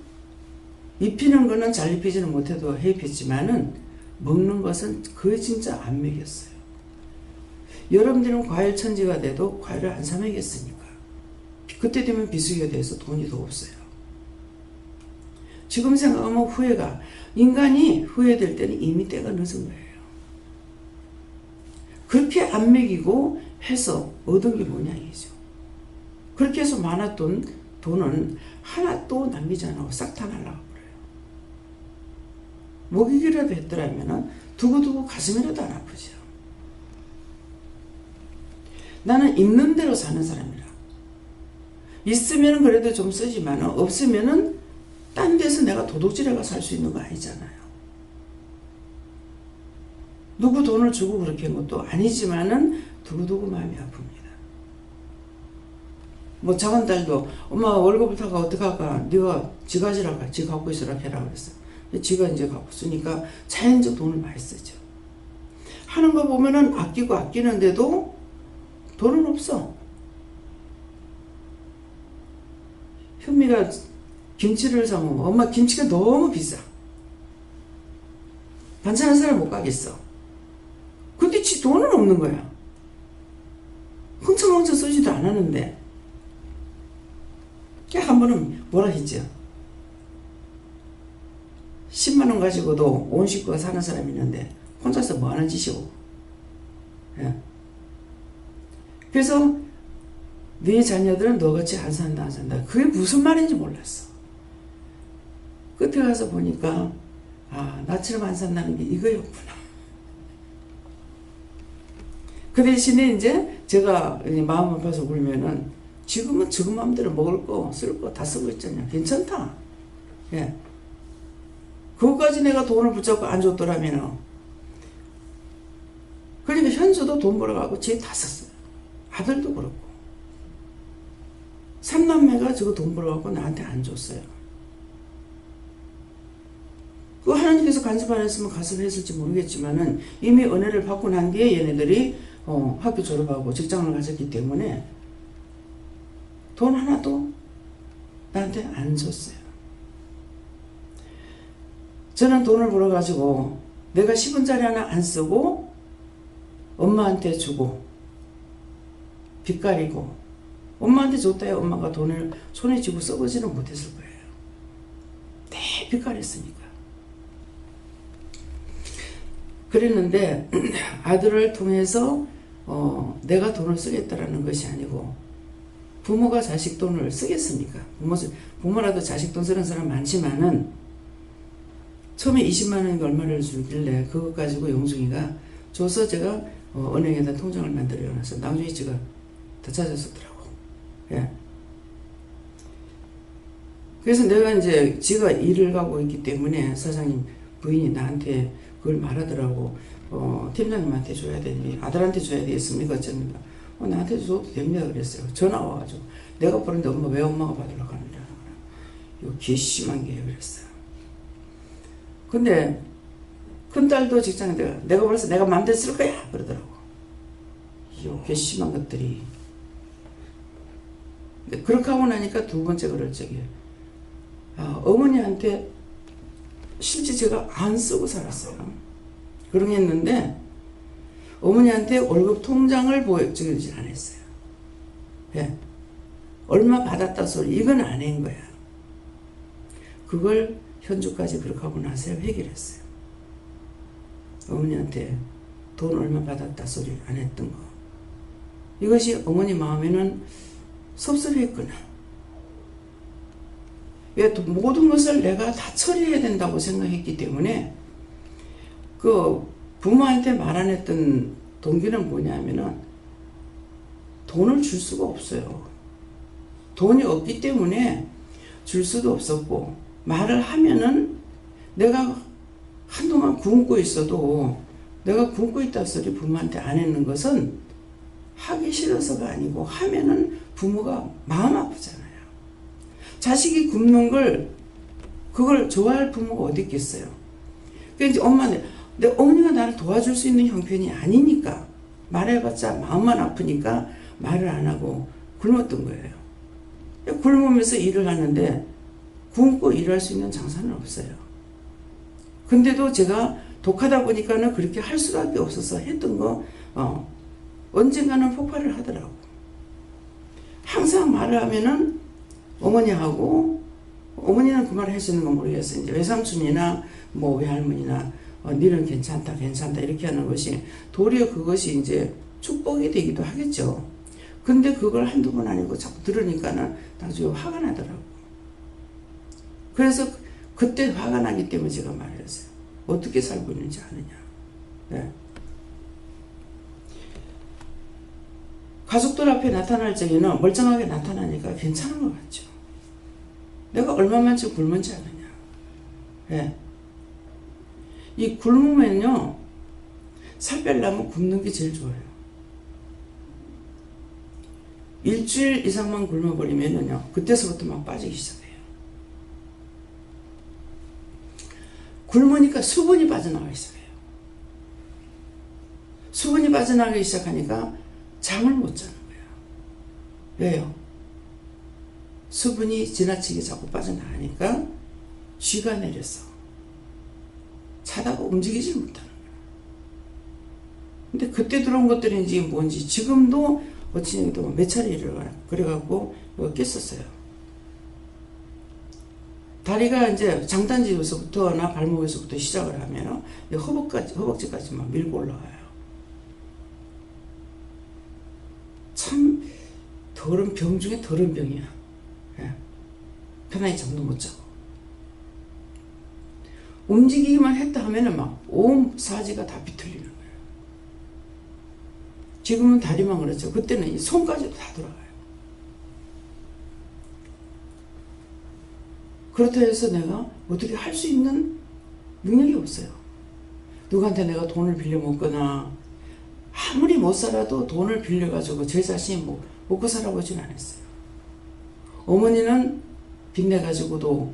S1: 입히는 거는 잘 입히지는 못해도 해 입혔지만은 먹는 것은 거의 진짜 안 먹였어요. 여러분들은 과일 천지가 돼도 과일을 안 사 먹였으니까. 그때 되면 비수기가 돼서 돈이 더 없어요. 지금 생각하면 인간이 후회될 때는 이미 때가 늦은 거예요. 그렇게 안 먹이고 해서 얻은 게 뭐냐 이죠. 그렇게 해서 많았던 돈은 하나도 남기지 않고 싹 다 날라가 버려요. 먹이기라도 했더라면 두고두고 가슴이라도 안 아프죠. 나는 있는 대로 사는 사람이라. 있으면 그래도 좀 쓰지만 없으면 딴 데서 내가 도둑질해가 살 수 있는 거 아니잖아요. 누구 돈을 주고 그렇게 한 것도 아니지만은 두고두고 마음이 아픕니다. 뭐 작은 딸도 엄마 월급을 타가 어떡할까, 네가 지 가지라가, 지 갖고 있으라 해라 그랬어. 지가 이제 갖고 쓰니까 자연적 돈을 많이 쓰죠. 하는 거 보면은 아끼는데도 돈은 없어. 현미가 김치를 사면 엄마 김치가 너무 비싸. 반찬한 사람 못 가겠어. 근데 지 돈은 없는 거야. 흥청흥청 쓰지도 않았는데. 한 번은 뭐라 했죠. 10만 원 가지고도 온 식구가 사는 사람이 있는데 혼자서 뭐 하는 짓이고. 예. 그래서 네 자녀들은 너같이 안 산다. 그게 무슨 말인지 몰랐어. 끝에 가서 보니까 나처럼 안 산다는 게 이거였구나. 그 대신에 이제 제가 마음 아파서 울면은 지금은 지금 마음대로 먹을 거, 쓸 거 다 쓰고 있잖아요. 괜찮다. 예. 그거까지 내가 돈을 붙잡고 안 줬더라면. 그러니까 현수도 돈 벌어가고 쟤 다 썼어요. 아들도 그렇고. 3남매가 저거 돈 벌어가고 나한테 안 줬어요. 그 하나님께서 간섭 안 했으면 간섭했을지 모르겠지만은 이미 은혜를 받고 난 뒤에 얘네들이 학교 졸업하고 직장을 가졌기 때문에 돈 하나도 나한테 안 줬어요. 저는 돈을 벌어가지고 내가 10원짜리 하나 안 쓰고 엄마한테 주고 빚가리고 엄마한테 줬다야 엄마가 돈을 손에 쥐고 써보지는 못했을 거예요. 네, 빚가렸으니까. 그랬는데 아들을 통해서 내가 돈을 쓰겠다라는 것이 아니고 부모가 자식 돈을 쓰겠습니까? 부모라도 자식 돈 쓰는 사람 많지만은 처음에 20만 원인가 얼마를 주길래 그것 가지고 영중이가 줘서 제가 은행에다 통장을 만들어 놨어. 나중에 제가 다 찾았었더라고. 예. 그래서 내가 이제 지가 일을 가고 있기 때문에 사장님 부인이 나한테 그걸 말하더라고. 팀장님한테 줘야 되니 아들한테 줘야 되겠습니까? 어쩌니까 나한테 줘도 됩니다 그랬어요. 전화 와가지고 내가 보는데 엄마 왜 엄마가 받으려고 하느냐. 이거 괘씸한 게 그랬어요. 근데 큰딸도 직장에 내가 벌써 내가 마음대로 쓸 거야 그러더라고. 이 괘씸한 것들이. 그렇게 하고 나니까 두 번째 그럴 적에 어머니한테 실제 제가 안 쓰고 살았어요. 그러겠는데 어머니한테 월급 통장을 보여주질 않았어요. 예. 얼마 받았다 소리 이건 안 한 거야. 그걸 현주까지 그렇게 하고 나서 해결했어요. 어머니한테 돈 얼마 받았다 소리 안 했던 거. 이것이 어머니 마음에는 섭섭했구나. 왜 모든 것을 내가 다 처리해야 된다고 생각했기 때문에 그 부모한테 말 안 했던 동기는 뭐냐면은 돈을 줄 수가 없어요. 돈이 없기 때문에 줄 수도 없었고 말을 하면은 내가 한동안 굶고 있어도 내가 굶고 있다 소리 부모한테 안 했는 것은 하기 싫어서가 아니고 하면은 부모가 마음 아프잖아요. 자식이 굶는 걸 그걸 좋아할 부모가 어디 있겠어요. 그러니까 내 어머니가 나를 도와줄 수 있는 형편이 아니니까 말해봤자 마음만 아프니까 말을 안 하고 굶었던 거예요. 굶으면서 일을 하는데 굶고 일할 수 있는 장사는 없어요. 근데도 제가 독하다 보니까는 그렇게 할 수밖에 없어서 했던 거 언젠가는 폭발을 하더라고. 항상 말을 하면은 어머니하고 어머니는 그 말을 해주는 건 모르겠어요. 이제 외삼촌이나 뭐 외할머니나 니는 괜찮다 이렇게 하는 것이 도리어 그것이 이제 축복이 되기도 하겠죠. 근데 그걸 한두 번 아니고 자꾸 들으니까는 나중에 화가 나더라고. 그래서 그때 화가 나기 때문에 제가 말을 했어요. 어떻게 살고 있는지 아느냐. 네. 가족들 앞에 나타날 적에는 멀쩡하게 나타나니까 괜찮은 것 같죠. 내가 얼마만큼 굶은지 아느냐. 네. 이 굶으면요 살 빼려면 굶는 게 제일 좋아요. 일주일 이상만 굶어버리면요 그때서부터 막 빠지기 시작해요. 굶으니까 수분이 빠져나가기 시작해요. 수분이 빠져나가기 시작하니까 잠을 못 자는 거예요. 왜요? 수분이 지나치게 자꾸 빠져나가니까 쥐가 내려서 자다가 움직이지 못하는 거예요. 근데 그때 들어온 것들인지 뭔지 지금도 어찌냐기도 몇 차례 일어나요. 그래갖고 깼었어요. 다리가 이제 장단지에서부터나 발목에서부터 시작을 하면 허벅지까지 막 밀고 올라가요. 참 더러운 병 중에 더러운 병이야. 예. 편하게 잠도 못 자고. 움직이기만 했다 하면은 막 온 사지가 다 비틀리는 거예요. 지금은 다리만 그렇죠. 그때는 이 손까지도 다 돌아가요. 그렇다 해서 내가 어떻게 할 수 있는 능력이 없어요. 누구한테 내가 돈을 빌려 먹거나 아무리 못 살아도 돈을 빌려가지고 제 자신이 먹고 살아보진 않았어요. 어머니는 빚내가지고도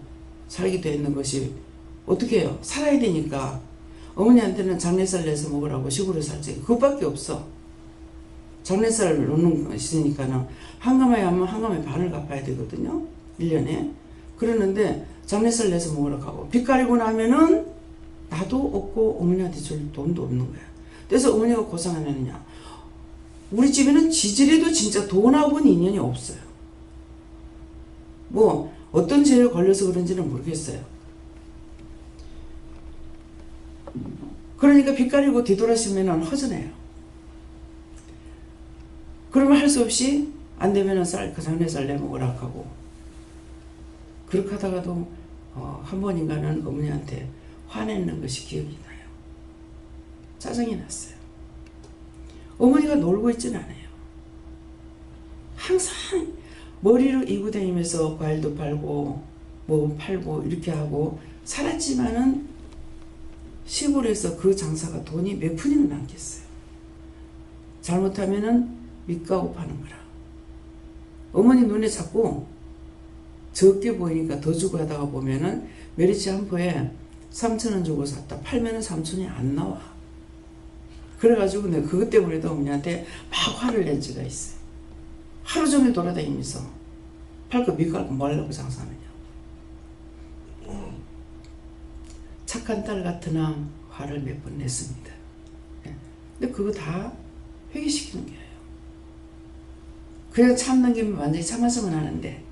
S1: 살기도 했는 것이 어떻게 해요? 살아야 되니까 어머니한테는 장례살 내서 먹으라고 시골에 살지 그것밖에 없어. 장례살 놓는 거 있으니까는 한가마에 하면 한가마에 반을 갚아야 되거든요. 1년에. 그러는데 장례살 내서 먹으라고 하고 빚 가리고 나면은 나도 없고 어머니한테 줄 돈도 없는 거야. 그래서 어머니가 고생하느냐. 우리 집에는 지지리도 진짜 돈하고는 인연이 없어요. 뭐 어떤 죄에 걸려서 그런지는 모르겠어요. 그러니까 빚 가리고 뒤돌아서면 허전해요. 그러면 할 수 없이 안 되면은 그 장래 살 내먹으라 하고, 그렇게 하다가도 한 번인가는 어머니한테 화냈는 것이 기억이 나요. 짜증이 났어요. 어머니가 놀고 있지는 않아요. 항상 머리로 이고 다니면서 과일도 팔고 뭐 팔고 이렇게 하고 살았지만은 시골에서 그 장사가 돈이 몇 푼이나 남겠어요. 잘못하면은 밑가고 파는 거라. 어머니 눈에 자꾸 적게 보이니까 더 주고 하다가 보면은 메리치 한 포에 3,000원 주고 샀다. 팔면은 3,000원이 안 나와. 그래가지고 내가 그것 때문에도 어머니한테 막 화를 낸 적이 있어요. 하루 종일 돌아다니면서 팔 거 밑가고 뭐 하려고 장사하느냐. 착한 딸 같으나 화를 몇 번 냈습니다. 근데 그거 다 회개시키는 거예요. 그래서 참는 게 완전히 참았으면 하는데,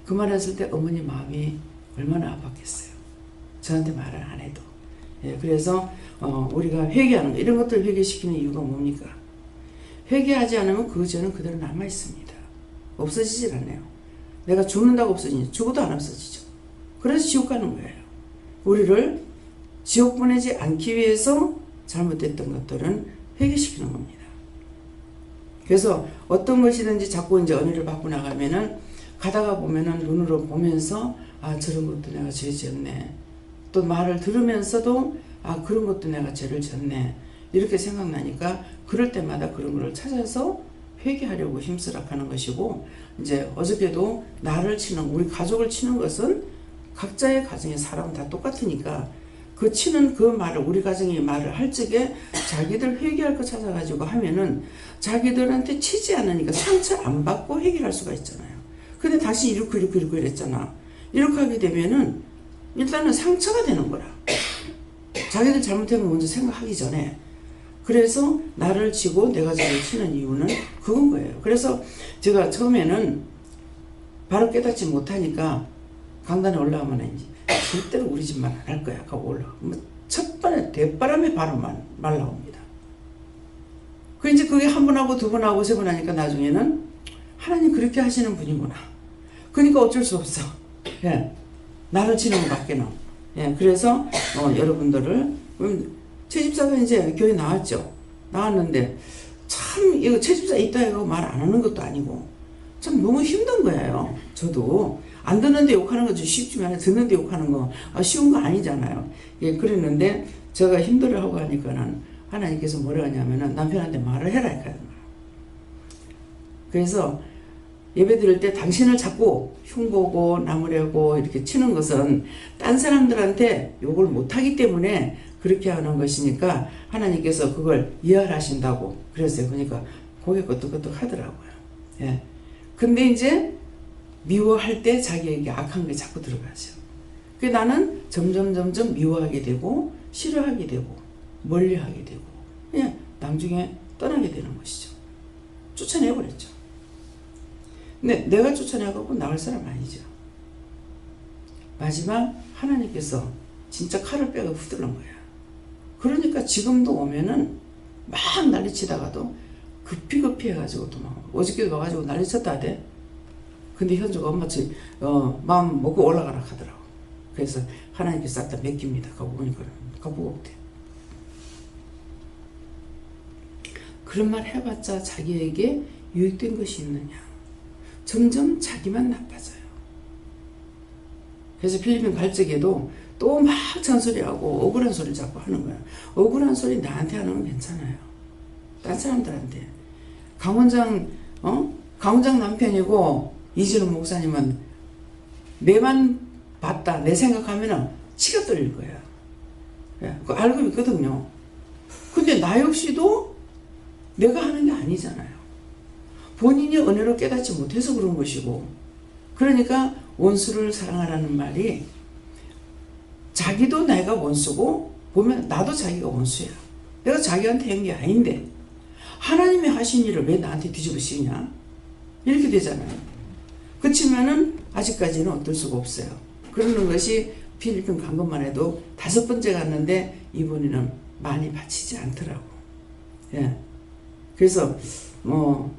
S1: 그 말 했을 때 어머니 마음이 얼마나 아팠겠어요. 저한테 말을 안 해도. 그래서 우리가 회개하는 거, 이런 것들을 회개시키는 이유가 뭡니까? 회개하지 않으면 그 죄는 그대로 남아있습니다. 없어지질 않아요. 내가 죽는다고 없어지냐? 죽어도 안 없어지죠. 그래서 지옥 가는 거예요. 우리를 지옥 보내지 않기 위해서 잘못됐던 것들은 회개시키는 겁니다. 그래서 어떤 것이든지 자꾸 이제 은혜를 받고 나가면은, 가다가 보면은 눈으로 보면서 아, 저런 것도 내가 죄 지었네. 또 말을 들으면서도 아, 그런 것도 내가 죄를 지었네. 이렇게 생각나니까 그럴 때마다 그런 걸 찾아서 회개하려고 힘쓰라고 하는 것이고, 이제 어저께도 나를 치는, 우리 가족을 치는 것은 각자의 가정의 사람은 다 똑같으니까 그 치는 그 말을, 우리 가정이 말을 할 적에 자기들 회개할 거 찾아가지고 하면은 자기들한테 치지 않으니까 상처 안 받고 해결할 수가 있잖아요. 근데 다시 이렇게 이랬잖아. 이렇게 하게 되면은 일단은 상처가 되는 거라. 자기들 잘못한 거 먼저 생각하기 전에. 그래서 나를 치고 내가 저를 치는 이유는 그건 거예요. 그래서 제가 처음에는 바로 깨닫지 못하니까 강단에 올라가면 이제 절대로 우리 집만 안 할 거야 하고 올라가면 첫 번에 대바람에 바로 말 나옵니다. 그 이제 그게 한 번 하고 두 번 하고 세 번 하니까 나중에는 하나님 그렇게 하시는 분이구나. 그러니까 어쩔 수 없어. 예, 나를 치는 것밖에는. 예, 그래서 여러분들을, 최 집사가 이제 교회 나왔죠. 나왔는데 참 이거 최 집사 있다 이거 말 안 하는 것도 아니고 참 너무 힘든 거예요. 저도 안 듣는데 욕하는 거 쉽지만 듣는데 욕하는 거 쉬운 거 아니잖아요. 예, 그랬는데 제가 힘들어하고 하니까는 하나님께서 뭐라 하냐면은 남편한테 말을 해라 했거든요. 그래서 예배 드릴 때 당신을 자꾸 흉보고 나무래고 이렇게 치는 것은 딴 사람들한테 욕을 못하기 때문에 그렇게 하는 것이니까 하나님께서 그걸 이해하신다고 그랬어요. 그러니까 고개 끄덕끄덕 하더라고요. 예. 근데 이제 미워할 때 자기에게 악한 게 자꾸 들어가죠. 그 나는 점점 미워하게 되고 싫어하게 되고 멀리하게 되고 그냥 나중에 떠나게 되는 것이죠. 쫓아내버렸죠. 근데 내가 쫓아내고 나갈 사람 아니죠. 마지막 하나님께서 진짜 칼을 빼고 후들른 거야. 그러니까 지금도 오면은 막 난리치다가도 급히 해가지고 도망가고, 어저께도 와가지고 난리쳤다 하대. 근데 현주가 엄마 마음 먹고 올라가라 하더라고. 그래서 하나님께서 싹 다 맡깁니다. 가고 보니까 가보고 없대. 그런 말 해봤자 자기에게 유익된 것이 있느냐. 점점 자기만 나빠져요. 그래서 필리핀 갈 적에도 또 막 잔소리하고 억울한 소리를 자꾸 하는 거야. 억울한 소리 나한테 하는 건 괜찮아요. 딴 사람들한테. 강원장 남편이고 이진우 목사님은 내만 봤다, 내 생각하면은 치가 떨릴 거야. 그거 알고 있거든요. 근데 나 역시도 내가 하는 게 아니잖아요. 본인이 은혜로 깨닫지 못해서 그런 것이고, 그러니까 원수를 사랑하라는 말이 자기도 내가 원수고 보면 나도 자기가 원수야. 내가 자기한테 한 게 아닌데 하나님이 하신 일을 왜 나한테 뒤집으시냐? 이렇게 되잖아요. 그렇지만은 아직까지는 어떨 수가 없어요. 그러는 것이 필리핀 간 것만 해도 5번째 갔는데 이번에는 많이 바치지 않더라고. 예. 그래서 뭐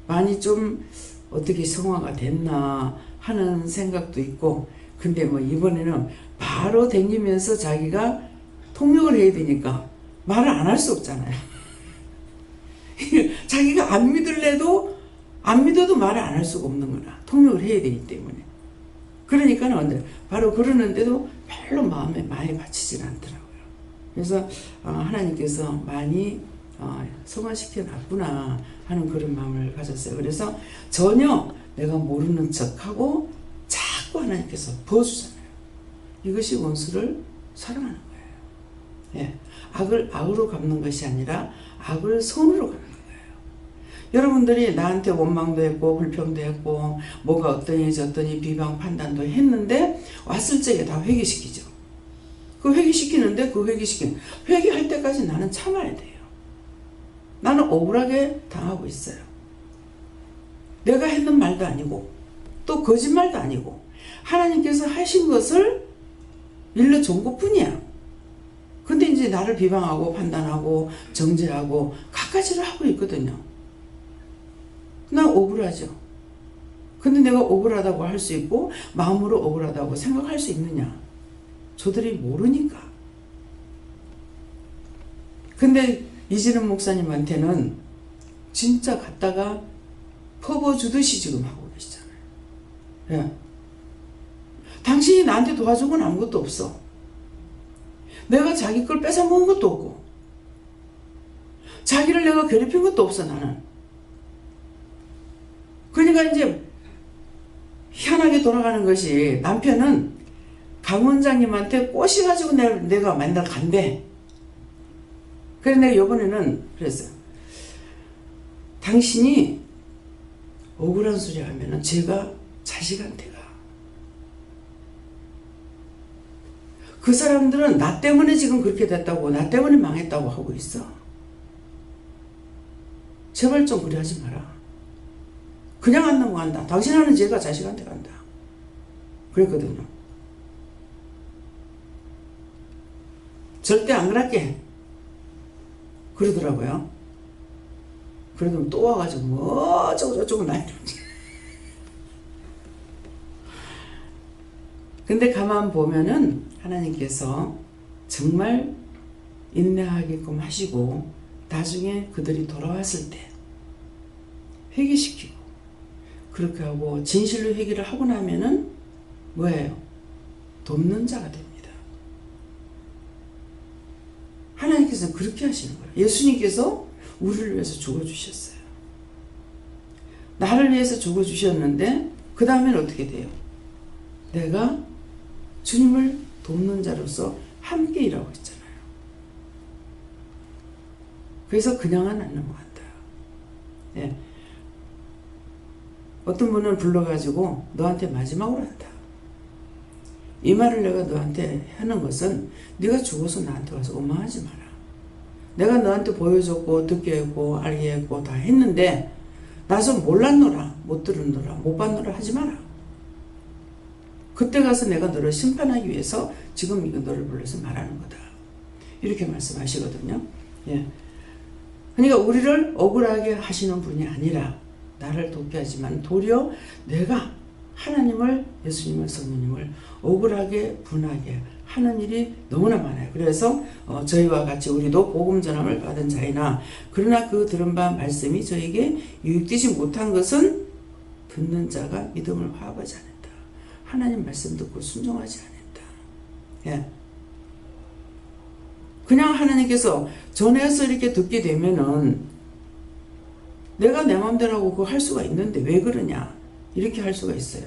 S1: 많이 좀 어떻게 성화가 됐나 하는 생각도 있고, 근데 뭐 이번에는 바로 댕기면서 자기가 통역을 해야 되니까 말을 안 할 수 없잖아요. 자기가 안 믿을래도 안 믿어도 말을 안 할 수가 없는 거나 통역을 해야 되기 때문에. 그러니까는 바로 그러는데도 별로 마음에 많이 바치질 않더라고요. 그래서 하나님께서 많이 성화시켜 놨구나 하는 그런 마음을 가졌어요. 그래서 전혀 내가 모르는 척하고 자꾸 하나님께서 부어주잖아요. 이것이 원수를 사랑하는 거예요. 예. 악을 악으로 갚는 것이 아니라 악을 선으로 갚는 거예요. 여러분들이 나한테 원망도 했고 불평도 했고 뭐가 어떠니 저떠니 비방 판단도 했는데 왔을 적에 다 회개시키죠. 그 회개시키는데 회개할 때까지 나는 참아야 돼요. 나는 억울하게 당하고 있어요. 내가 했는 말도 아니고 또 거짓말도 아니고 하나님께서 하신 것을 일러준 것뿐이야. 근데 이제 나를 비방하고 판단하고 정죄하고 갖가지를 하고 있거든요. 난 억울하죠. 근데 내가 억울하다고 할 수 있고 마음으로 억울하다고 생각할 수 있느냐? 저들이 모르니까. 근데 이진원 목사님한테는 진짜 갖다가 퍼부어주듯이 지금 하고 계시잖아요. 예. 당신이 나한테 도와준 건 아무것도 없어. 내가 자기 걸 뺏어먹은 것도 없고 자기를 내가 괴롭힌 것도 없어 나는. 그러니까 이제 희한하게 돌아가는 것이 남편은 강 원장님한테 꼬셔가지고 내가 맨날 간대. 그래서 내가 이번에는 그랬어요. 당신이 억울한 소리 하면은 제가 자식한테 가. 그 사람들은 나 때문에 지금 그렇게 됐다고 나 때문에 망했다고 하고 있어. 제발 좀 그래 하지 마라. 그냥 안 넘어간다. 당신 하는 죄가 자식한테 간다. 그랬거든요. 절대 안 그럴게. 그러더라고요. 그러더니 또 와가지고 뭐 어쩌고 저쩌고 난리지. 근데 가만 보면은 하나님께서 정말 인내하게끔 하시고 나중에 그들이 돌아왔을 때 회개시키고 그렇게 하고 진실로 회개를 하고 나면은 뭐예요? 돕는 자가 됩니다. 하나님께서 그렇게 하시는 거예요. 예수님께서 우리를 위해서 죽어주셨어요. 나를 위해서 죽어주셨는데 그 다음엔 어떻게 돼요? 내가 주님을 돕는 자로서 함께 일하고 있잖아요. 그래서 그냥은 안 넘어간다. 예. 어떤 분은 불러가지고 너한테 마지막으로 한다. 이 말을 내가 너한테 하는 것은 네가 죽어서 나한테 와서 원망하지 마라. 내가 너한테 보여줬고 듣게 했고 알게 했고 다 했는데 나서 몰랐노라 못 들었노라 못 봤노라 하지 마라. 그때 가서 내가 너를 심판하기 위해서 지금 이거 너를 불러서 말하는 거다. 이렇게 말씀하시거든요. 예. 그러니까 우리를 억울하게 하시는 분이 아니라 나를 돕게 하지만 도리어 내가 하나님을 예수님을 성령님을 억울하게 분하게 하는 일이 너무나 많아요. 그래서 저희와 같이 우리도 복음 전함을 받은 자이나 그러나 그 들은 바 말씀이 저에게 유익되지 못한 것은 듣는 자가 믿음을 화합하지 않았다. 하나님 말씀 듣고 순종하지 않았다. 예. 그냥 하나님께서 전해서 이렇게 듣게 되면은 내가 내 마음대로 하고 그거 할 수가 있는데 왜 그러냐 이렇게 할 수가 있어요.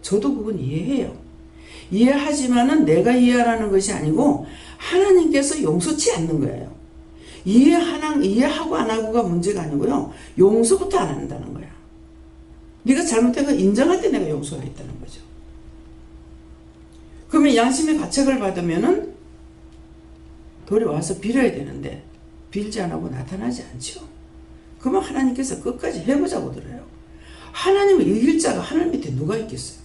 S1: 저도 그건 이해해요. 이해하지만은 내가 이해하라는 것이 아니고 하나님께서 용서치 않는 거예요. 이해하고 안 하고가 문제가 아니고요. 용서부터 안 한다는 거야. 네가 잘못한 거 인정할 때 내가 용서하겠다는 거죠. 그러면 양심의 가책을 받으면은 돌이 와서 빌어야 되는데 빌지 안 하고 나타나지 않죠. 그러면 하나님께서 끝까지 해보자고 들어요. 하나님을 이길 자가 하늘 밑에 누가 있겠어요?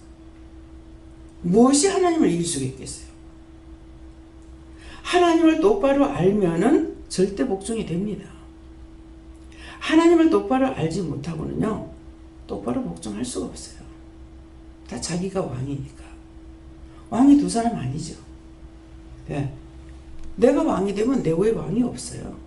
S1: 무엇이 하나님을 이길 수가 있겠어요? 하나님을 똑바로 알면은 절대 복종이 됩니다. 하나님을 똑바로 알지 못하고는요, 똑바로 복종할 수가 없어요. 다 자기가 왕이니까. 왕이 두 사람 아니죠. 네. 내가 왕이 되면 내 외에 왕이 없어요.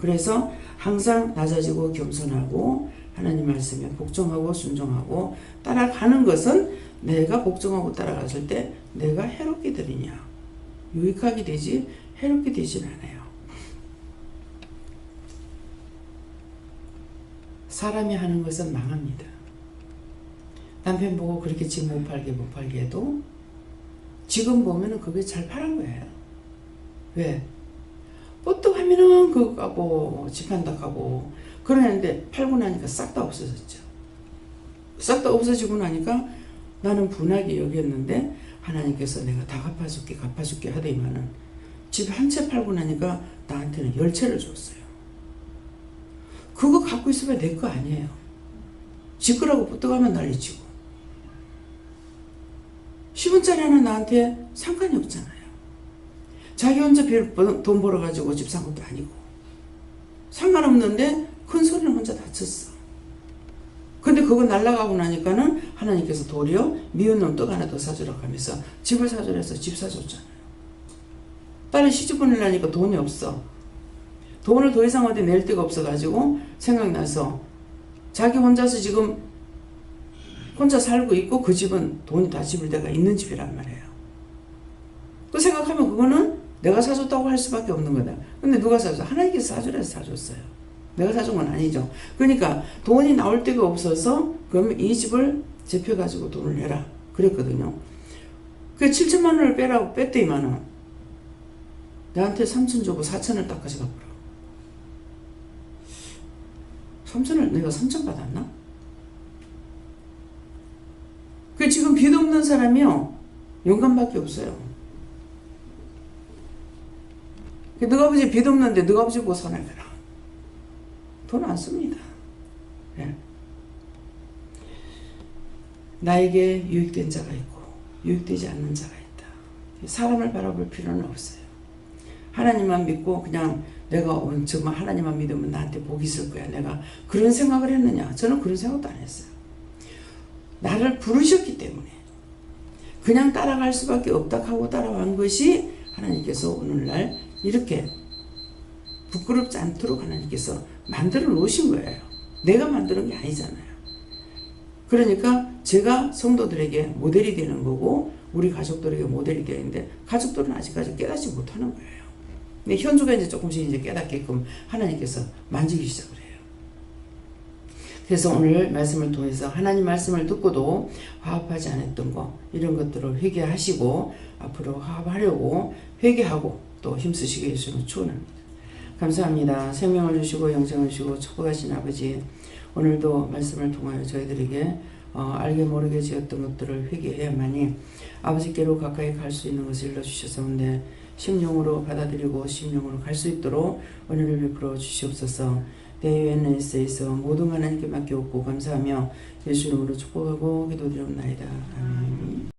S1: 그래서 항상 낮아지고 겸손하고 하나님 말씀에 복종하고 순종하고 따라가는 것은 내가 복종하고 따라갔을 때 내가 해롭게 되느냐, 유익하게 되지 해롭게 되진 않아요. 사람이 하는 것은 망합니다. 남편 보고 그렇게 집 못 팔게 해도 지금 보면은 그게 잘 팔은 거예요. 왜? 뽀떡 하면은 그거 가고 집 한다 가고 그러는데 팔고 나니까 싹 다 없어졌죠. 싹 다 없어지고 나니까 나는 분하게 여겼는데 하나님께서 내가 다 갚아줄게 하더니만은 집 한 채 팔고 나니까 나한테는 10채를 줬어요. 그거 갖고 있으면 내 거 아니에요. 지 거라고 뽀떡하면 난리치고 10원짜리 하나 나한테 상관이 없잖아요. 자기 혼자 돈 벌어가지고 집 산 것도 아니고 상관없는데 큰 소리는 혼자 다 쳤어. 근데 그거 날라가고 나니까는 하나님께서 도리어 미운 놈 떡 하나 더 사주라고 하면서 집을 사주라 해서 집 사줬잖아요. 딸을 시집 보내려니까 돈이 없어. 돈을 더 이상 어디 낼 데가 없어가지고 생각나서 자기 혼자서 지금 혼자 살고 있고 그 집은 돈이 다 집을 데가 있는 집이란 말이에요. 그 생각하면 그거는 내가 사줬다고 할 수밖에 없는 거다. 근데 누가 사줬어? 하나님께서 사주라 해서 사줬어요. 내가 사준 건 아니죠. 그러니까 돈이 나올 데가 없어서 그러면 이 집을 제펴가지고 돈을 내라 그랬거든요. 그 7천만 원을 빼라고 뺐더니만은 나한테 3천 주고 4천을 딱 가져가 버려. 3천을 내가 3천 받았나? 그 지금 빚 없는 사람이요 영감밖에 없어요. 너가 아버지 빚 없는데 너가 아버지 보고 사내라. 돈 안 씁니다. 네. 나에게 유익된 자가 있고 유익되지 않는 자가 있다. 사람을 바라볼 필요는 없어요. 하나님만 믿고 그냥 내가 정말 하나님만 믿으면 나한테 복이 있을 거야. 내가 그런 생각을 했느냐? 저는 그런 생각도 안 했어요. 나를 부르셨기 때문에 그냥 따라갈 수밖에 없다 하고 따라간 것이 하나님께서 오늘날 이렇게 부끄럽지 않도록 하나님께서 만들어 놓으신 거예요. 내가 만드는 게 아니잖아요. 그러니까 제가 성도들에게 모델이 되는 거고 우리 가족들에게 모델이 되는데 가족들은 아직까지 깨닫지 못하는 거예요. 근데 현주가 이제 조금씩 이제 깨닫게끔 하나님께서 만지기 시작을 해요. 그래서 오늘 말씀을 통해서 하나님 말씀을 듣고도 화합하지 않았던 거 이런 것들을 회개하시고 앞으로 화합하려고 회개하고 또 힘쓰시게 해주시면 축원합니다. 감사합니다. 생명을 주시고 영생을 주시고 축복하신 아버지 오늘도 말씀을 통하여 저희들에게 알게 모르게 지었던 것들을 회개해야만이 아버지께로 가까이 갈 수 있는 것을 일러주셔서인데 심령으로 받아들이고 심령으로 갈 수 있도록 은혜를 베풀어 주시옵소서. 대유엔에스에서 모든 하나님께 맡겨옵고 감사하며 예수 이름으로 축복하고 기도드리옵나이다. 아멘.